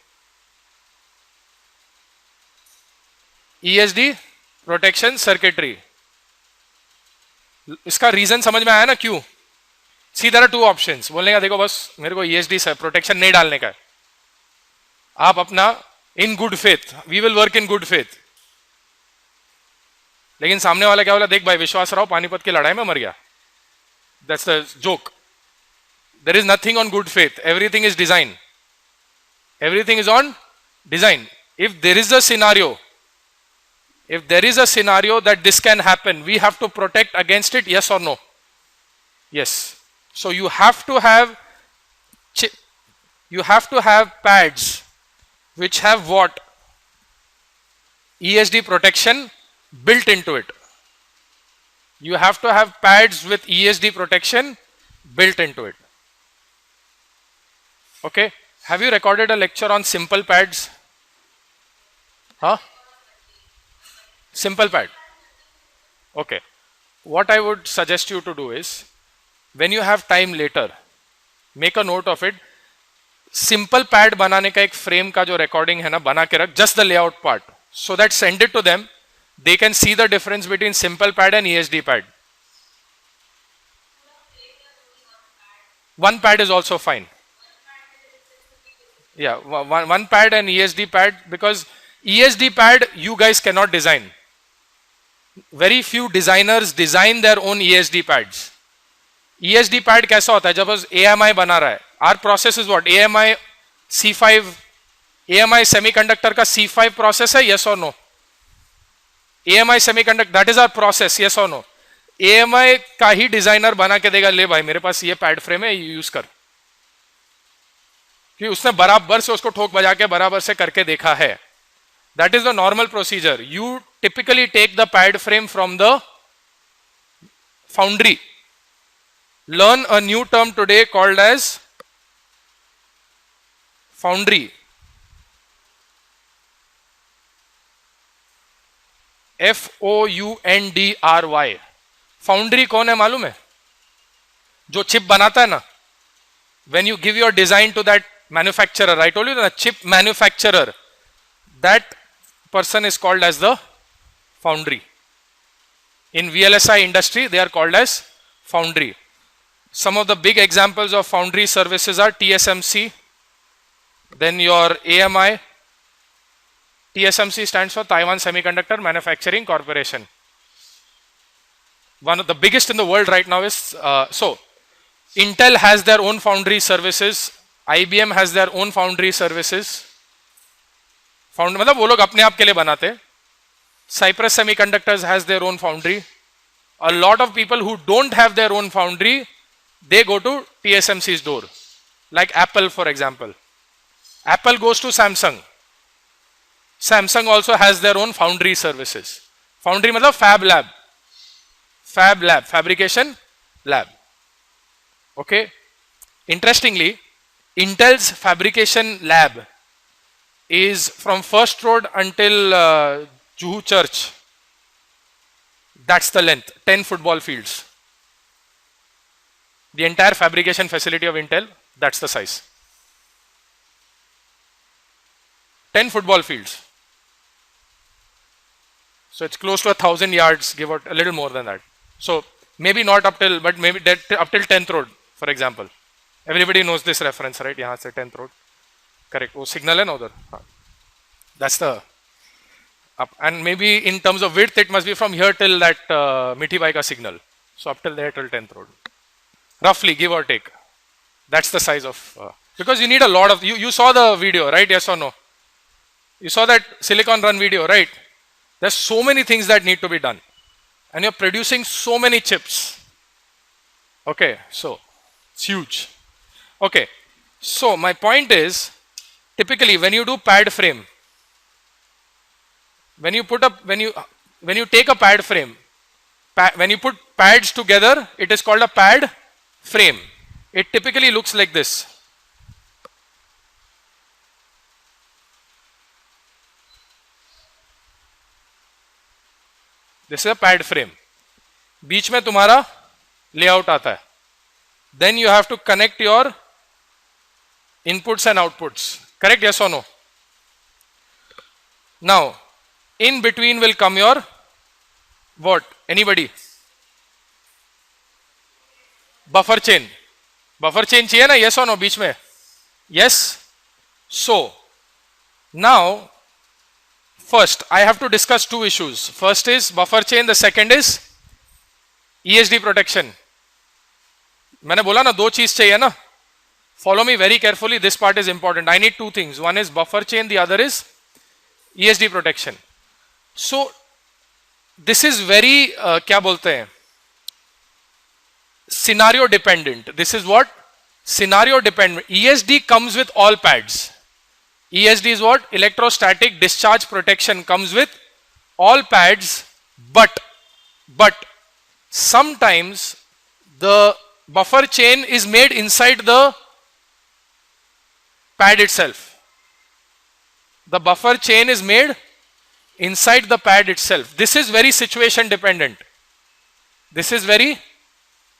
ESD protection circuitry. इसका reason समझ में आया ना क्यों? See, there are two options. बोलने का देखो बस मेरे को ESD से प्रोटेक्शन नहीं डालने का है. आप अपना in good faith, we will work in good faith. लेकिन सामने वाला क्या बोला? देख भाई विश्वास राव पानीपत की लड़ाई में मर गया. That's the joke. There is nothing on good faith. Everything is design. Everything is on design. If there is a scenario that this can happen, we have to protect against it, yes or no? Yes. So you have to have pads which have what? ESD protection built into it. You have to have pads with ESD protection built into it. Okay. Have you recorded a lecture on simple pads? Huh? Simple pad. Okay. What I would suggest you to do is, when you have time later, make a note of it. Simple pad बनाने का एक frame का जो recording है ना, बना के रख, just the layout part, so that send it to them. They can see the difference between simple pad and ESD pad. One pad is also fine. Yeah, one pad and ESD pad, because ESD pad you guys cannot design. Very few designers design their own ESD pads. ESD pad कैसा होता है? जब AMI बना रहा है, our process is what? AMI C5, AMI semiconductor का C5 process है, yes or no? AMI semiconductor, that is our process, yes or no? AMI का ही डिजाइनर बना के देगा, ले भाई मेरे पास ये पैड फ्रेम है, यूज कर, कि उसने बराबर से उसको ठोक बजा के बराबर से करके देखा है. That is the normal procedure. You typically take the pad frame from the foundry. Learn a new term today called as foundry. FOUNDRY. Foundry कौन है मालूम है? जो चिप बनाता है ना. When you give your design to that manufacturer, I told you the chip manufacturer, that person is called as the foundry. In VLSI industry, they are called as foundry. Some of the big examples of foundry services are TSMC, then your AMI. TSMC stands for Taiwan Semiconductor Manufacturing Corporation. One of the biggest in the world right now is, so Intel has their own foundry services. IBM has their own foundry services. मतलब वो लोग अपने आप के लिए बनाते. Cypress Semiconductors has their own foundry. A lot of people who don't have their own foundry, they go to TSMC's door. Like Apple, for example. Apple goes to Samsung. Samsung also has their own foundry services. Foundry मतलब fab lab. Fab lab, fabrication lab. Okay. Interestingly, Intel's fabrication lab is from First Road until Juhu Church. That's the length, 10 football fields. The entire fabrication facility of Intel, that's the size. 10 football fields. So it's close to 1,000 yards, give out a little more than that. So maybe not up till, but maybe up till 10th Road, for example. Everybody knows this reference, right? यहाँ से 10th Road. Correct. वो signal है ना उधर. That's the up. And maybe in terms of width, it must be from here till that Mithi Bai ka signal. So up till there till 10th Road. Roughly, give or take. That's the size of, because you need a lot of, you saw the video, right? Yes or no? You saw that Silicon Run video, right? There's so many things that need to be done. And you're producing so many chips. Okay, so it's huge. Okay, so my point is, typically when you do pad frame, when you take a pad frame, when you put pads together, it is called a pad frame. It typically looks like this. This is a pad frame. बीच में तुम्हारा layout आता है. Then you have to connect your inputs and outputs. Correct? Yes or no? Now, in between will come your what? Anybody? Buffer chain. Buffer chain चाहिए ना? Yes or no? बीच में? Yes. So, now, first I have to discuss two issues. First is buffer chain. The second is ESD protection. मैंने बोला ना दो चीज चाहिए ना. Follow me very carefully. This part is important. I need two things. One is buffer chain. The other is ESD protection. So this is very क्या बोलते हैं? Scenario dependent. This is what? Scenario dependent. ESD comes with all pads. ESD is what? Electrostatic discharge protection comes with all pads, but sometimes the buffer chain is made inside the pad itself. The buffer chain is made inside the pad itself. This is very situation dependent. This is very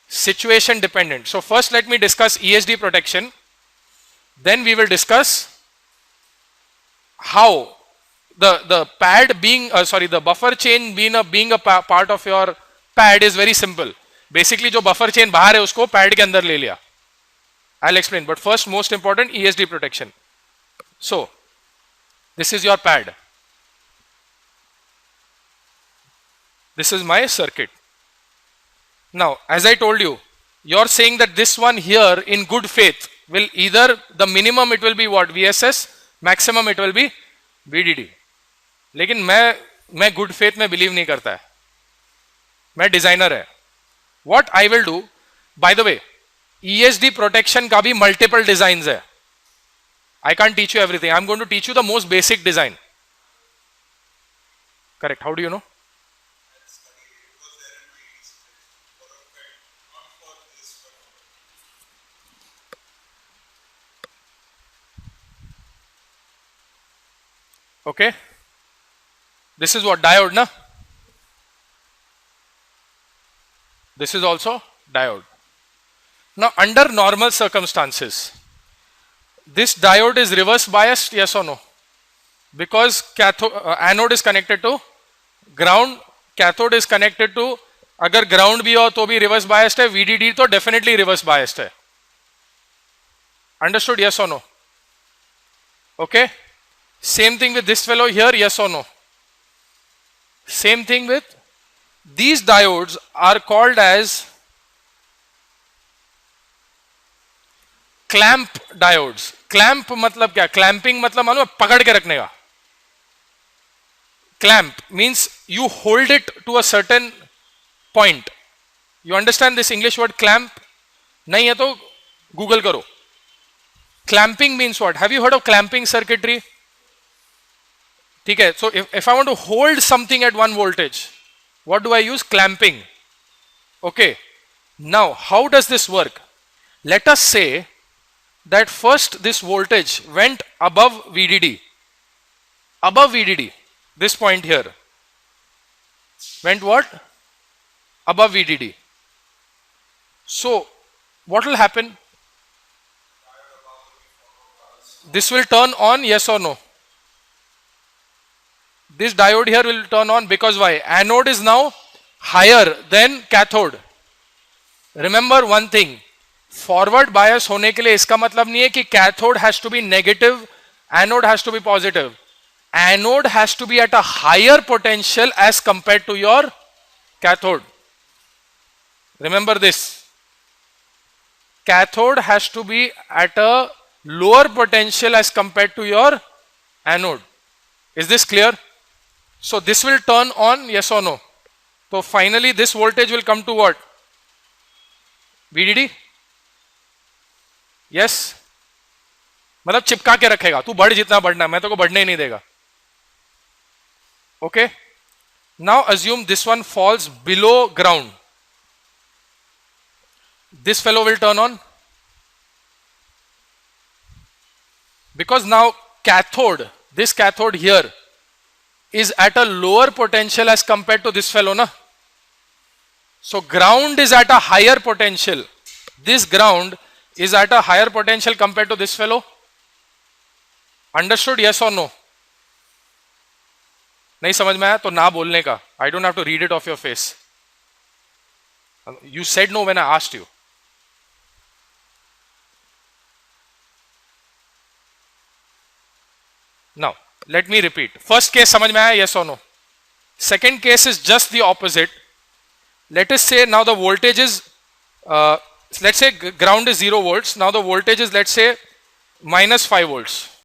situation dependent. So first let me discuss ESD protection. Then we will discuss how the pad being the buffer chain being a part of your pad is very simple. Basically जो buffer chain बाहर है उसको pad के अंदर ले लिया. I'll explain, but first most important ESD protection. So this is your pad. This is my circuit. Now as I told you, you're saying that this one here in good faith will either the minimum it will be what? VSS, maximum it will be VDD. लेकिन मैं good faith में believe नहीं करता है. मैं designer है. What I will do, by the way, ESD protection का भी multiple designs है. I can't teach you everything. I'm going to teach you the most basic design. Correct. How do you know? Okay. This is what? Diode, na? This is also diode. Now, under normal circumstances, this diode is reverse biased, yes or no? Because anode is connected to ground, cathode is connected to, अगर ground भी हो तो भी reverse biased है, VDD तो definitely reverse biased है. Understood? Yes or no? Okay. Same thing with this fellow here, yes or no? Same thing with these diodes are called as clamp diodes. Clamp मतलब क्या? Clamping मतलब मालूम है? पकड़ के रखने का. Clamp means you hold it to a certain point. You understand this English word clamp? नहीं है तो Google करो. Clamping means what? Have you heard of clamping circuitry? ठीक है. So if I want to hold something at one voltage, what do I use? Clamping. Okay. Now how does this work? Let us say that first this voltage went above VDD. Above VDD. This point here went what? Above VDD. So what will happen? This will turn on, yes or no? This diode here will turn on because why? Anode is now higher than cathode. Remember one thing, forward bias होने के लिए इसका मतलब नहीं है कि cathode has to be negative, anode has to be positive. Anode has to be at a higher potential as compared to your cathode. Remember this. Cathode has to be at a lower potential as compared to your anode. Is this clear? So this will turn on, yes or no? So finally this voltage will come to what? VDD? Yes? मतलब चिपका के रखेगा. तू बढ़ जितना बढ़ना है, मैं तो को बढ़ने ही नहीं देगा. Okay, now assume this one falls below ground. This fellow will turn on because now cathode, this cathode here is at a lower potential as compared to this fellow, na? So ground is at a higher potential. This ground is at a higher potential compared to this fellow. Understood? Yes or no? नहीं समझ में आया तो ना बोलने का. I don't have to read it off your face. You said no when I asked you. Now let me repeat. First case समझ में आया? Yes or no? Second case is just the opposite. Let us say now the voltage is let's say ground is 0 volts. Now the voltage is, let's say, minus 5 volts.